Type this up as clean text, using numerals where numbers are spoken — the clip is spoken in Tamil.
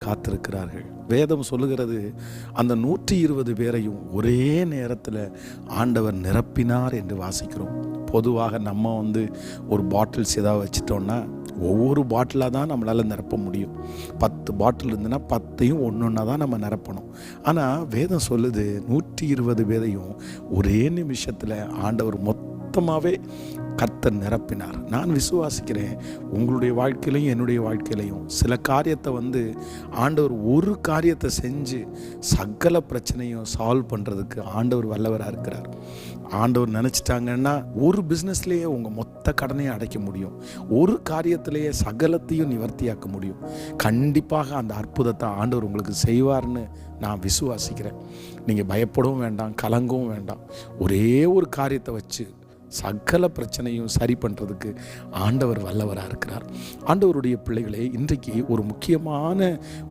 காத்திருக்கிறார்கள். வேதம் சொல்லுகிறது, அந்த 120 பேரையும் ஒரே நேரத்தில் ஆண்டவர் நிரப்பினார் என்று வாசிக்கிறோம். பொதுவாக நம்ம ஒரு பாட்டில்ஸ் ஏதாவது வச்சிட்டோன்னா ஒவ்வொரு பாட்டிலாக தான் நம்மளால் நிரப்ப முடியும். 10 பாட்டில் இருந்துன்னா 10ஐயும் ஒன்றா தான் நம்ம நிரப்பணும். ஆனால் வேதம் சொல்லுது 120 பேரையும் ஒரே நிமிஷத்தில் ஆண்டவர் மொத்தமாகவே கர்த்தர் நிரப்பினார். நான் விசுவாசிக்கிறேன், உங்களுடைய வாழ்க்கையிலையும் என்னுடைய வாழ்க்கையிலையும் சில காரியத்தை ஆண்டவர் ஒரு காரியத்தை செஞ்சு சகல பிரச்சனையும் சால்வ் பண்ணுறதுக்கு ஆண்டவர் வல்லவராக இருக்கிறார். ஆண்டவர் நினச்சிட்டாங்கன்னா ஒரு பிஸ்னஸ்லேயே உங்கள் மொத்த கடனையும் அடைக்க முடியும். ஒரு காரியத்திலேயே சகலத்தையும் நிவர்த்தியாக்க முடியும். கண்டிப்பாக அந்த அற்புதத்தை ஆண்டவர் உங்களுக்கு செய்வார்னு நான் விசுவாசிக்கிறேன். நீங்கள் பயப்படவும் வேண்டாம், கலங்கவும் வேண்டாம். ஒரே ஒரு காரியத்தை வச்சு சகல பிரச்சனையும் சரி பண்ணுறதுக்கு ஆண்டவர் வல்லவராக இருக்கிறார். ஆண்டவருடைய பிள்ளைகளே, இன்றைக்கு ஒரு முக்கியமான